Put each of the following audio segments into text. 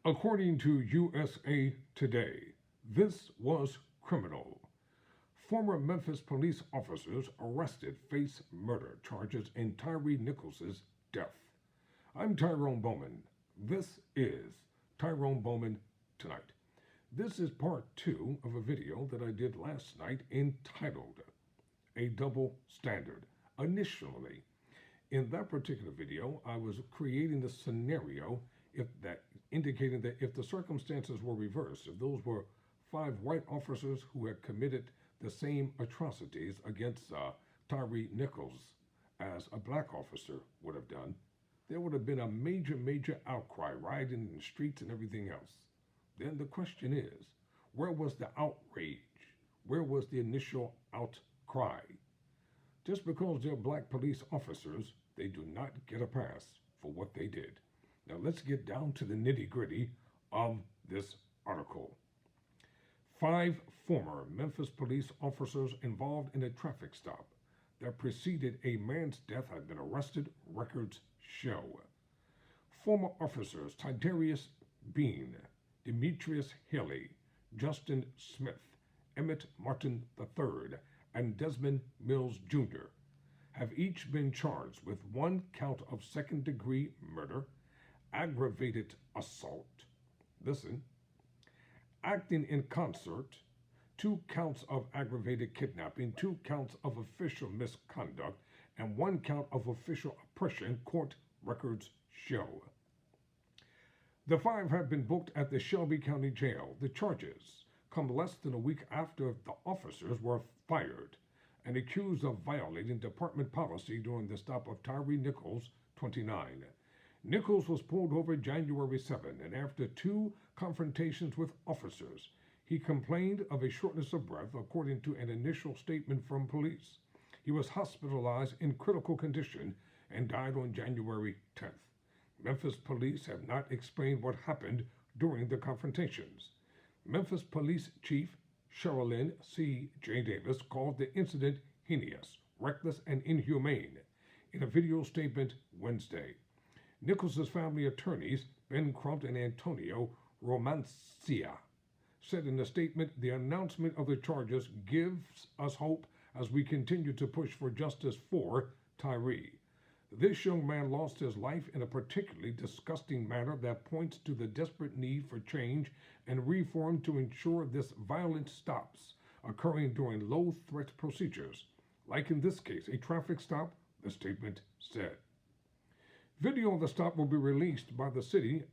According to USA Today, this was criminal. Former Memphis police officers arrested face murder charges in Tyree Nichols' death. I'm Tyrone Bowman. This is Tyrone Bowman Tonight. This is part 2 of a video that I did last night entitled A Double Standard. Initially, in that particular video, I was creating the scenario indicating that if the circumstances were reversed, if those were 5 white officers who had committed the same atrocities against Tyree Nichols as a black officer would have done, there would have been a major outcry, rioting in the streets and everything else. Then the question is, where was the outrage? Where was the initial outcry? Just because they're black police officers, they do not get a pass for what they did. Now let's get down to the nitty-gritty of this article. 5 former Memphis police officers involved in a traffic stop that preceded a man's death have been arrested, records show. Former officers Tidarius Bean, Demetrius Haley, Justin Smith, Emmett Martin III, and Desmond Mills Jr. have each been charged with 1 count of second-degree murder, aggravated assault, acting in concert, 2 counts of aggravated kidnapping, 2 counts of official misconduct, and 1 count of official oppression, court records show. The 5 have been booked at the Shelby County Jail. The charges come less than a week after the officers were fired and accused of violating department policy during the stop of Tyree Nichols, 29. Nichols was pulled over January 7, and after 2 confrontations with officers, he complained of a shortness of breath, according to an initial statement from police. He was hospitalized in critical condition and died on January 10th. Memphis police have not explained what happened during the confrontations. Memphis Police Chief Sherilyn C. J. Davis called the incident heinous, reckless, and inhumane in a video statement Wednesday. Nichols' family attorneys, Ben Crump and Antonio Romancia, said in a statement, the announcement of the charges gives us hope as we continue to push for justice for Tyree. This young man lost his life in a particularly disgusting manner that points to the desperate need for change and reform to ensure this violence stops occurring during low-threat procedures, like in this case, a traffic stop, the statement said. Video of the stop will be released by the city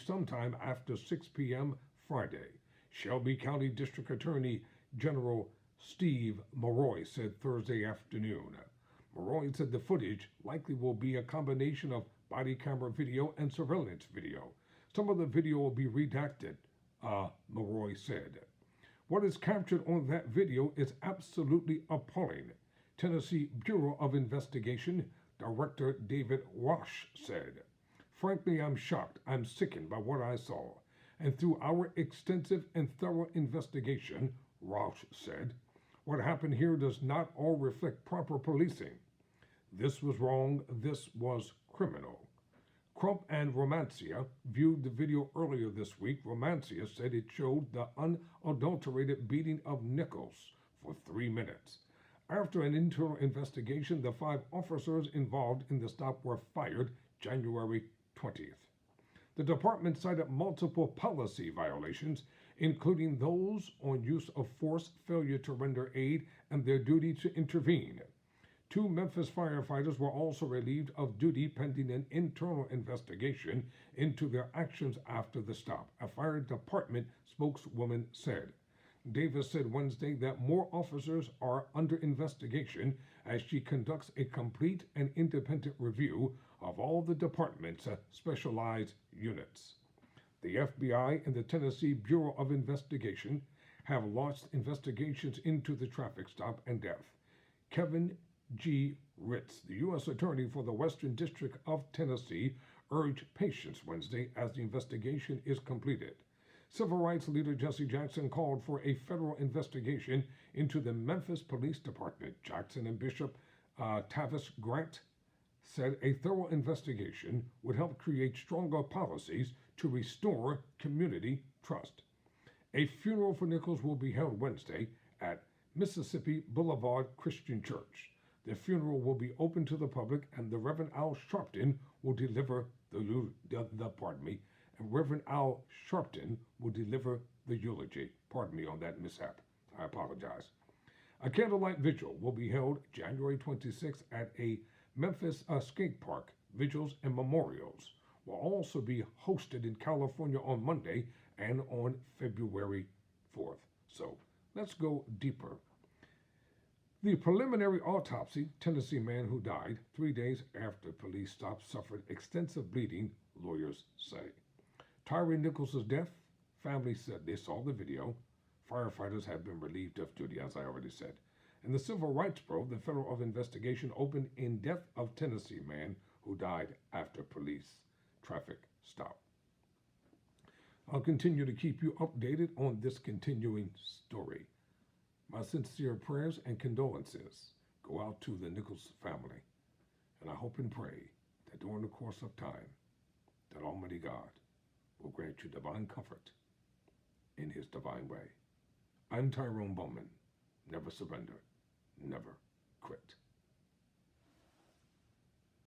sometime after 6 p.m. Friday. Shelby County District Attorney General Steve Maroy said Thursday afternoon. Maroy said the footage likely will be a combination of body camera video and surveillance video. Some of the video will be redacted, Maroy said. What is captured on that video is absolutely appalling, Tennessee Bureau of Investigation Director David Roche said. Frankly, I'm shocked. I'm sickened by what I saw. And through our extensive and thorough investigation, Roche said, what happened here does not all reflect proper policing. This was wrong. This was criminal. Crump and Romancia viewed the video earlier this week. Romancia said it showed the unadulterated beating of Nichols for 3 minutes. After an internal investigation, the 5 officers involved in the stop were fired January 20th. The department cited multiple policy violations, including those on use of force, failure to render aid, and their duty to intervene. 2 Memphis firefighters were also relieved of duty pending an internal investigation into their actions after the stop, a fire department spokeswoman said. Davis said Wednesday that more officers are under investigation as she conducts a complete and independent review of all the department's specialized units. The FBI and the Tennessee Bureau of Investigation have launched investigations into the traffic stop and death. Kevin G. Ritz, the U.S. Attorney for the Western District of Tennessee, urged patience Wednesday as the investigation is completed. Civil rights leader Jesse Jackson called for a federal investigation into the Memphis Police Department. Jackson and Bishop Tavis Grant said a thorough investigation would help create stronger policies to restore community trust. A funeral for Nichols will be held Wednesday at Mississippi Boulevard Christian Church. The funeral will be open to the public, and the Reverend Al Sharpton will deliver and Reverend Al Sharpton will deliver the eulogy. Pardon me on that mishap. I apologize. A candlelight vigil will be held January 26th at a Memphis skate park. Vigils and memorials will also be hosted in California on Monday and on February 4th. So let's go deeper. The preliminary autopsy, Tennessee man who died 3 days after police stop suffered extensive bleeding, lawyers say. Tyree Nichols' death, family said they saw the video. Firefighters have been relieved of duty, as I already said. In the civil rights probe, the Federal investigation opened in death of Tennessee man who died after police traffic stop. I'll continue to keep you updated on this continuing story. My sincere prayers and condolences go out to the Nichols family, and I hope and pray that during the course of time, that Almighty God will grant you divine comfort in His divine way. I'm Tyrone Bowman. Never surrender, never quit.